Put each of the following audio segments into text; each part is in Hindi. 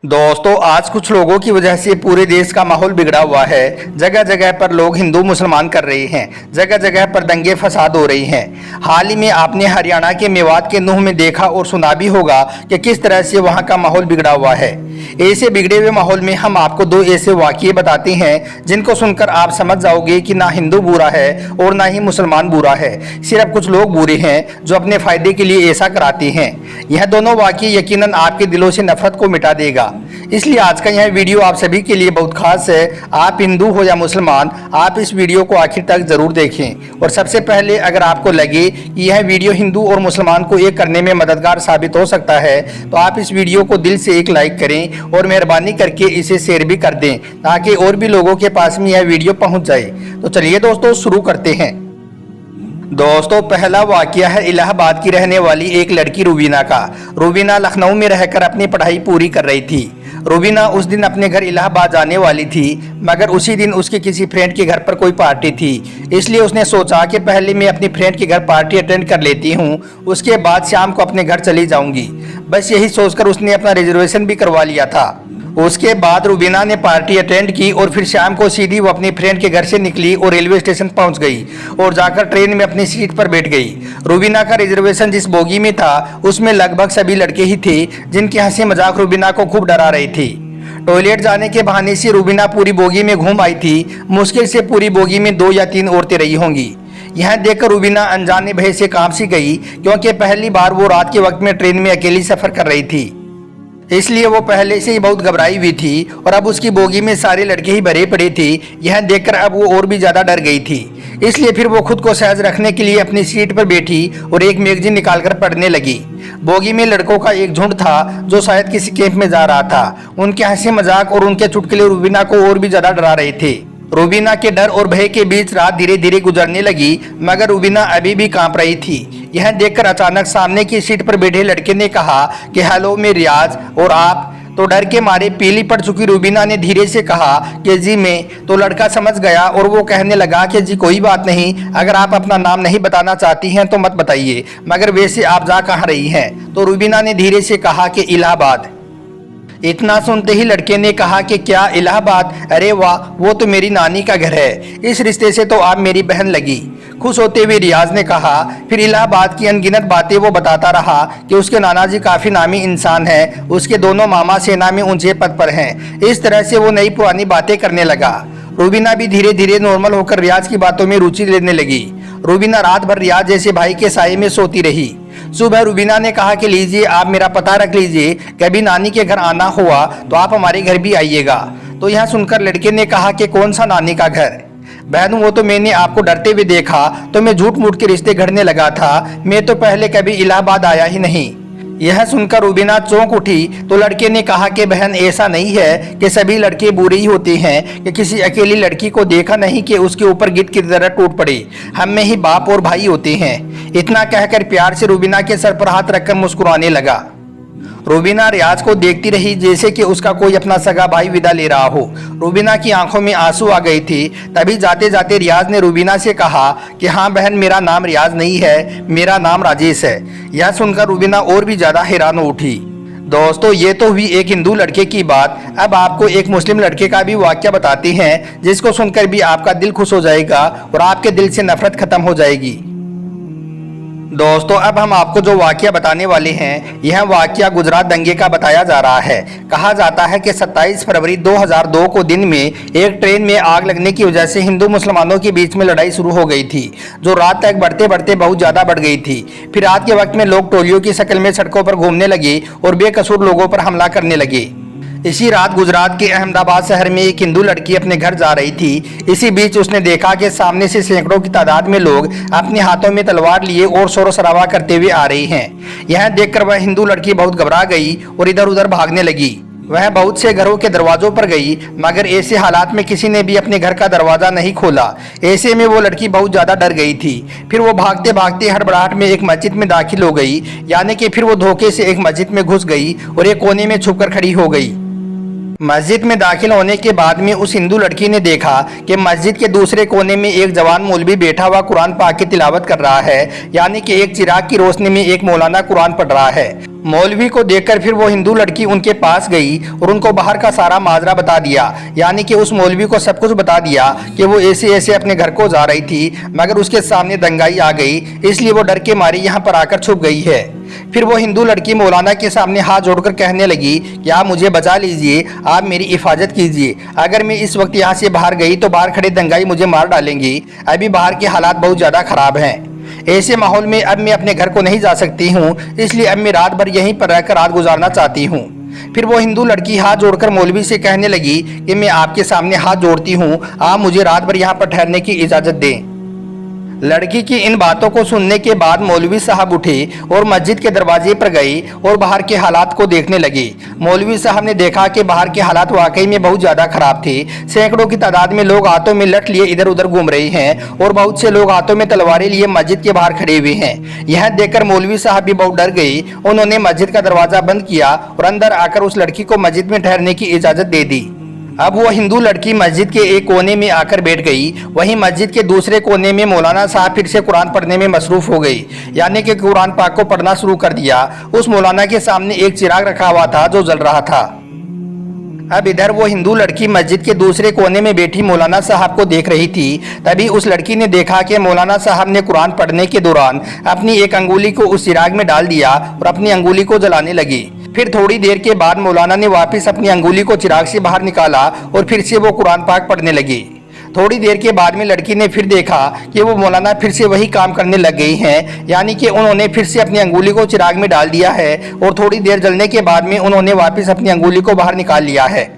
दोस्तों आज कुछ लोगों की वजह से पूरे देश का माहौल बिगड़ा हुआ है। जगह जगह पर लोग हिंदू मुसलमान कर रहे हैं, जगह जगह पर दंगे फसाद हो रहे हैं। हाल ही में आपने हरियाणा के मेवात के नूह में देखा और सुना भी होगा कि किस तरह से वहां का माहौल बिगड़ा हुआ है। ऐसे बिगड़े हुए माहौल में हम आपको दो ऐसे वाक़ये बताते हैं जिनको सुनकर आप समझ जाओगे कि ना हिंदू बुरा है और ना ही मुसलमान बुरा है, सिर्फ कुछ लोग बुरे हैं जो अपने फायदे के लिए ऐसा कराते हैं। यह दोनों वाक़ये यकीनन आपके दिलों से नफरत को मिटा देगा। इसलिए आज का यह वीडियो आप सभी के लिए बहुत खास है। आप हिंदू हो या मुसलमान, आप इस वीडियो को आखिर तक जरूर देखें। और सबसे पहले अगर आपको लगे कि यह वीडियो हिंदू और मुसलमान को एक करने में मददगार साबित हो सकता है तो आप इस वीडियो को दिल से एक लाइक करें और मेहरबानी करके इसे शेयर भी कर दें ताकि और भी लोगों के पास में यह वीडियो पहुंच जाए। तो चलिए दोस्तों शुरू करते हैं। दोस्तों पहला वाकया है इलाहाबाद की रहने वाली एक लड़की रूबीना का। रूबीना लखनऊ में रहकर अपनी पढ़ाई पूरी कर रही थी। रूबीना उस दिन अपने घर इलाहाबाद जाने वाली थी, मगर उसी दिन उसके किसी फ्रेंड के घर पर कोई पार्टी थी, इसलिए उसने सोचा कि पहले मैं अपनी फ्रेंड के घर पार्टी अटेंड कर लेती हूँ, उसके बाद शाम को अपने घर चली जाऊंगी। बस यही सोचकर उसने अपना रिजर्वेशन भी करवा लिया था। उसके बाद रूबीना ने पार्टी अटेंड की और फिर शाम को सीधी वो अपनी फ्रेंड के घर से निकली और रेलवे स्टेशन पहुंच गई और जाकर ट्रेन में अपनी सीट पर बैठ गई। रूबीना का रिजर्वेशन जिस बोगी में था उसमें लगभग सभी लड़के ही थे जिनकी हंसी मजाक रूबीना को खूब डरा रही थी। टॉयलेट जाने के बहाने से रूबीना पूरी बोगी में घूम आई थी। मुश्किल से पूरी बोगी में 2 या 3 औरतें रही होंगी। यह देखकर रूबीना अनजाने भय से कांप सी गई, क्योंकि पहली बार वो रात के वक्त में ट्रेन में अकेली सफर कर रही थी, इसलिए वो पहले से ही बहुत घबराई हुई थी। और अब उसकी बोगी में सारे लड़के ही भरे पड़े थे। यह देखकर अब वो और भी ज्यादा डर गई थी, इसलिए फिर वो खुद को सहज रखने के लिए अपनी सीट पर बैठी और एक मैगजीन निकालकर पढ़ने लगी। बोगी में लड़कों का एक झुंड था जो शायद किसी कैंप में जा रहा था। उनके हंसी मजाक और उनके चुटकुले रूबीना को और भी ज्यादा डरा रहे थे। रूबीना के डर और भय के बीच रात धीरे धीरे गुजरने लगी, मगर रूबीना अभी भी कांप रही थी। यह देखकर अचानक सामने की सीट पर बैठे लड़के ने कहा कि हेलो मैं रियाज, और आप? तो डर के मारे पीली पड़ चुकी रूबीना ने धीरे से कहा कि जी मैं। तो लड़का समझ गया और वो कहने लगा कि जी कोई बात नहीं, अगर आप अपना नाम नहीं बताना चाहती हैं तो मत बताइए, मगर वैसे आप जा कहाँ रही हैं? तो रूबीना ने धीरे से कहा कि इलाहाबाद। इतना सुनते ही लड़के ने कहा कि क्या इलाहाबाद? अरे वाह, वो तो मेरी नानी का घर है, इस रिश्ते से तो आप मेरी बहन लगी। खुश होते हुए रियाज ने कहा। फिर इलाहाबाद की अनगिनत बातें वो बताता रहा कि उसके नाना जी काफी नामी इंसान हैं, उसके दोनों मामा सेना में ऊंचे पद पर हैं। इस तरह से वो नई पुरानी बातें करने लगा। रूबीना भी धीरे धीरे नॉर्मल होकर रियाज की बातों में रुचि लेने लगी। रूबीना रात भर रियाज जैसे भाई के साये में सोती रही। सुबह रूबीना ने कहा कि लीजिए आप मेरा पता रख लीजिए, कभी नानी के घर आना हुआ तो आप हमारे घर भी आइएगा। तो यह सुनकर लड़के ने कहा कि कौन सा नानी का घर? बहन वो तो मैंने आपको डरते हुए देखा तो मैं झूठ मूठ के रिश्ते घड़ने लगा था, मैं तो पहले कभी इलाहाबाद आया ही नहीं। यह सुनकर रूबीना चौंक उठी। तो लड़के ने कहा कि बहन ऐसा नहीं है कि सभी लड़के बुरे ही होते हैं, कि किसी अकेली लड़की को देखा नहीं कि उसके ऊपर गिद्ध की तरह टूट पड़े। हम में ही बाप और भाई होते हैं। इतना कहकर प्यार से रूबीना के सर पर हाथ रखकर मुस्कुराने लगा। रूबीना रियाज को देखती रही जैसे कि उसका कोई अपना सगा भाई विदा ले रहा हो। रूबीना की आंखों में आंसू आ गए थे। तभी जाते जाते रियाज ने रूबीना से कहा कि हाँ बहन, मेरा नाम रियाज नहीं है, मेरा नाम राजेश है। यह सुनकर रूबीना और भी ज्यादा हैरान हो उठी। दोस्तों ये तो हुई एक हिंदू लड़के की बात। अब आपको एक मुस्लिम लड़के का भी वाकया बताते हैं जिसको सुनकर भी आपका दिल खुश हो जाएगा और आपके दिल से नफरत खत्म हो जाएगी। दोस्तों अब हम आपको जो वाकया बताने वाले हैं यह वाकया गुजरात दंगे का बताया जा रहा है। कहा जाता है कि 27 फरवरी 2002 को दिन में एक ट्रेन में आग लगने की वजह से हिंदू मुसलमानों के बीच में लड़ाई शुरू हो गई थी, जो रात तक बढ़ते बढ़ते बहुत ज़्यादा बढ़ गई थी। फिर रात के वक्त में लोग टोलियों की शक्ल में सड़कों पर घूमने लगे और बेकसूर लोगों पर हमला करने लगे। इसी रात गुजरात के अहमदाबाद शहर में एक हिंदू लड़की अपने घर जा रही थी। इसी बीच उसने देखा कि सामने से सैकड़ों की तादाद में लोग अपने हाथों में तलवार लिए और शोर शराबा करते हुए आ रहे हैं। यह देखकर वह हिंदू लड़की बहुत घबरा गई और इधर उधर भागने लगी। वह बहुत से घरों के दरवाजों पर गई, मगर ऐसे हालात में किसी ने भी अपने घर का दरवाजा नहीं खोला। ऐसे में वो लड़की बहुत ज्यादा डर गई थी। फिर वो भागते भागते हड़बड़ाहट में एक मस्जिद में दाखिल हो गई, यानी कि फिर वो धोखे से एक मस्जिद में घुस गई और एक कोने में छुपकर खड़ी हो गई। मस्जिद में दाखिल होने के बाद में उस हिंदू लड़की ने देखा कि मस्जिद के दूसरे कोने में एक जवान मौलवी बैठा हुआ कुरान पाक की तिलावत कर रहा है, यानी कि एक चिराग की रोशनी में एक मौलाना कुरान पढ़ रहा है। मौलवी को देखकर फिर वो हिंदू लड़की उनके पास गई और उनको बाहर का सारा माजरा बता दिया, यानी कि उस मौलवी को सब कुछ बता दिया कि वो ऐसे ऐसे अपने घर को जा रही थी, मगर उसके सामने दंगाई आ गई, इसलिए वो डर के मारी यहाँ पर आकर छुप गई है। फिर वो हिंदू लड़की मौलाना के सामने हाथ जोड़कर कहने लगी कि आप मुझे बचा लीजिए, आप मेरी हिफाजत कीजिए। अगर मैं इस वक्त यहाँ से बाहर गई तो बाहर खड़े दंगाई मुझे मार डालेंगे। अभी बाहर के हालात बहुत ज़्यादा ख़राब हैं। ऐसे माहौल में अब मैं अपने घर को नहीं जा सकती हूँ, इसलिए अब मैं रात भर यहीं पर रहकर रात गुजारना चाहती हूँ। फिर वो हिंदू लड़की हाथ जोड़कर मौलवी से कहने लगी कि मैं आपके सामने हाथ जोड़ती हूँ, आप मुझे रात भर यहाँ पर ठहरने की इजाज़त दें। लड़की की इन बातों को सुनने के बाद मौलवी साहब उठे और मस्जिद के दरवाजे पर गए और बाहर के हालात को देखने लगे। मौलवी साहब ने देखा कि बाहर के हालात वाकई में बहुत ज़्यादा खराब थे। सैकड़ों की तादाद में लोग हाथों में लठ लिए इधर उधर घूम रहे हैं और बहुत से लोग हाथों में तलवारें लिए मस्जिद के बाहर खड़े हुए हैं। यह देखकर मौलवी साहब भी बहुत डर गए। उन्होंने मस्जिद का दरवाज़ा बंद किया और अंदर आकर उस लड़की को मस्जिद में ठहरने की इजाज़त दे दी। अब वो हिंदू लड़की मस्जिद के एक कोने में आकर बैठ गई। वहीं मस्जिद के दूसरे कोने में मौलाना साहब फिर से कुरान पढ़ने में मसरूफ हो गई, यानी कि कुरान पाक को पढ़ना शुरू कर दिया। उस मौलाना के सामने एक चिराग रखा हुआ था जो जल रहा था। अब इधर वो हिंदू लड़की मस्जिद के दूसरे कोने में बैठी मौलाना साहब को देख रही थी। तभी उस लड़की ने देखा कि मौलाना साहब ने कुरान पढ़ने के दौरान अपनी एक अंगुली को उस चिराग में डाल दिया और अपनी अंगुली को जलाने लगी। फिर थोड़ी देर के बाद मौलाना ने वापस अपनी अंगुली को चिराग से बाहर निकाला और फिर से वो कुरान पाक पढ़ने लगी। थोड़ी देर के बाद में लड़की ने फिर देखा कि वो मौलाना फिर से वही काम करने लग गई हैं, यानी कि उन्होंने फिर से अपनी अंगुली को चिराग में डाल दिया है और थोड़ी देर जलने के बाद में उन्होंने वापस अपनी अंगुली को बाहर निकाल लिया है।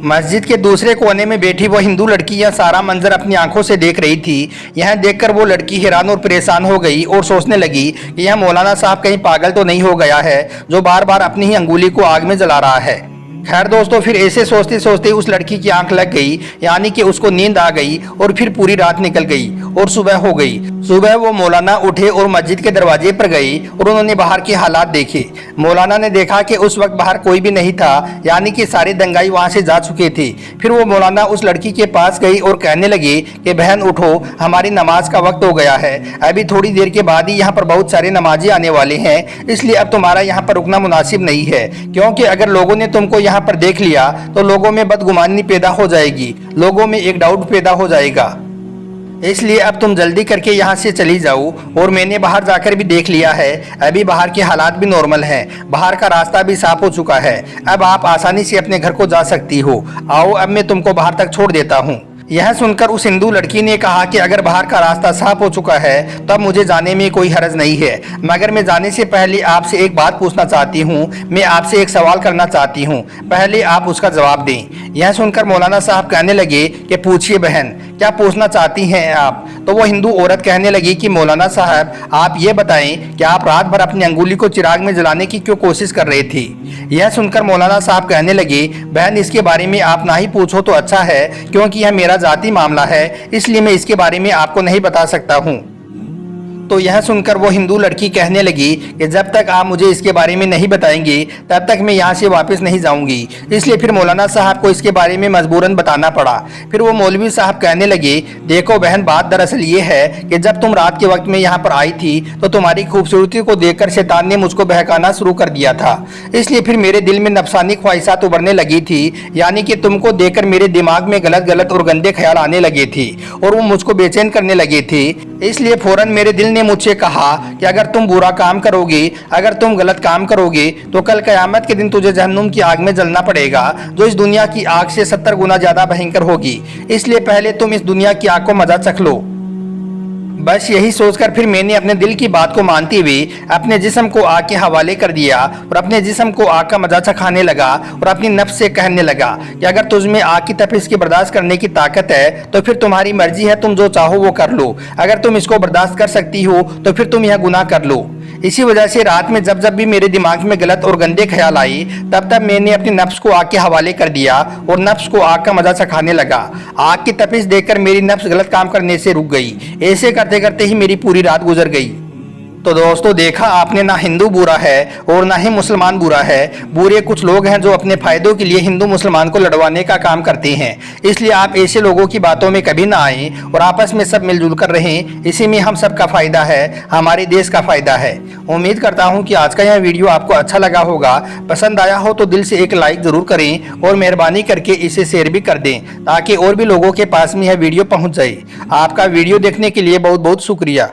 मस्जिद के दूसरे कोने में बैठी वो हिंदू लड़की यह सारा मंजर अपनी आंखों से देख रही थी। यह देखकर वो लड़की हैरान और परेशान हो गई और सोचने लगी कि यह मौलाना साहब कहीं पागल तो नहीं हो गया है जो बार बार अपनी ही अंगुली को आग में जला रहा है। खैर दोस्तों, फिर ऐसे सोचते सोचते उस लड़की की आंख लग गई, यानी कि उसको नींद आ गई और फिर पूरी रात निकल गई और सुबह हो गई। सुबह वो मौलाना उठे और मस्जिद के दरवाजे पर गए और उन्होंने बाहर के हालात देखे। मौलाना ने देखा कि उस वक्त बाहर कोई भी नहीं था, यानी कि सारे दंगाई वहां से जा चुके थे। फिर वो मौलाना उस लड़की के पास गई और कहने लगे कि बहन उठो, हमारी नमाज का वक्त हो गया है। अभी थोड़ी देर के बाद ही यहाँ पर बहुत सारे नमाजी आने वाले हैं, इसलिए अब तुम्हारा यहाँ पर रुकना मुनासिब नहीं है, क्योंकि अगर लोगों ने तुमको यहाँ पर देख लिया तो लोगों में बदगुमानी पैदा हो जाएगी, लोगों में एक डाउट पैदा हो जाएगा। इसलिए अब तुम जल्दी करके यहाँ से चली जाओ। और मैंने बाहर जाकर भी देख लिया है, अभी बाहर के हालात भी नॉर्मल हैं, बाहर का रास्ता भी साफ हो चुका है। अब आप आसानी से अपने घर को जा सकती हो। आओ, अब मैं तुमको बाहर तक छोड़ देता हूँ। यह सुनकर उस हिंदू लड़की ने कहा कि अगर बाहर का रास्ता साफ हो चुका है तो अब मुझे जाने में कोई हर्ज नहीं है, मगर मैं जाने से पहले आपसे एक बात पूछना चाहती हूँ। मैं आपसे एक सवाल करना चाहती हूँ, पहले आप उसका जवाब दें। यह सुनकर मौलाना साहब कहने लगे कि पूछिए बहन, क्या पूछना चाहती हैं आप? तो वो हिंदू औरत कहने लगी कि मौलाना साहब, आप ये बताएं कि आप रात भर अपनी अंगुली को चिराग में जलाने की क्यों कोशिश कर रहे थे? यह सुनकर मौलाना साहब कहने लगे, बहन इसके बारे में आप ना ही पूछो तो अच्छा है, क्योंकि यह मेरा जाती मामला है, इसलिए मैं इसके बारे में आपको नहीं बता सकता हूँ। तो यह सुनकर वो हिंदू लड़की कहने लगी कि जब तक आप मुझे इसके बारे में नहीं बताएंगे तब तक मैं यहाँ से वापस नहीं जाऊँगी। इसलिए फिर मौलाना साहब को इसके बारे में मजबूरन बताना पड़ा। फिर वो मौलवी साहब कहने लगे, देखो बहन, बात दरअसल ये है कि जब तुम रात के वक्त में यहाँ पर आई थी तो तुम्हारी खूबसूरती को देखकर शैतान ने मुझको बहकाना शुरू कर दिया था। इसलिए फिर मेरे दिल में नफसानी ख्वाहिशात उभरने लगी थी, यानी कि तुमको देखकर मेरे दिमाग में गलत गलत और गंदे ख्याल आने लगे थे और वो मुझको बेचैन करने लगे थे। इसलिए फौरन मेरे दिल ने मुझसे कहा कि अगर तुम बुरा काम करोगे, अगर तुम गलत काम करोगे तो कल कयामत के दिन तुझे जहन्नुम की आग में जलना पड़ेगा, जो इस दुनिया की आग से 70 गुना ज्यादा भयंकर होगी। इसलिए पहले तुम इस दुनिया की आग को मजा चख लो। बस यही सोचकर फिर मैंने अपने दिल की बात को मानते हुए अपने जिस्म को आग के हवाले कर दिया और अपने जिस्म को आग का मजा चखाने लगा और अपनी नफ्स से कहने लगा कि अगर तुझमें आग की तपिश की बर्दाश्त करने की ताकत है तो फिर तुम्हारी मर्जी है, तुम जो चाहो वो कर लो। अगर तुम इसको बर्दाश्त कर सकती हो तो फिर तुम यह गुनाह कर लो। इसी वजह से रात में जब जब भी मेरे दिमाग में गलत और गंदे ख्याल आए तब तब मैंने अपनी नफ्स को आग के हवाले कर दिया और नफ्स को आग का मजा चखाने लगा। आग की तपिश देखकर मेरी नफ्स गलत काम करने से रुक गई। ऐसे करते करते ही मेरी पूरी रात गुजर गई। तो दोस्तों देखा आपने, ना हिंदू बुरा है और ना ही मुसलमान बुरा है। बुरे कुछ लोग हैं जो अपने फायदों के लिए हिंदू मुसलमान को लड़वाने का काम करते हैं। इसलिए आप ऐसे लोगों की बातों में कभी ना आएं और आपस में सब मिलजुल कर रहें। इसी में हम सब का फायदा है, हमारे देश का फायदा है। उम्मीद करता हूं कि आज का यह वीडियो आपको अच्छा लगा होगा। पसंद आया हो तो दिल से एक लाइक जरूर करें और मेहरबानी करके इसे शेयर भी कर दें ताकि और भी लोगों के पास में यह वीडियो पहुंच जाए। आपका वीडियो देखने के लिए बहुत बहुत शुक्रिया।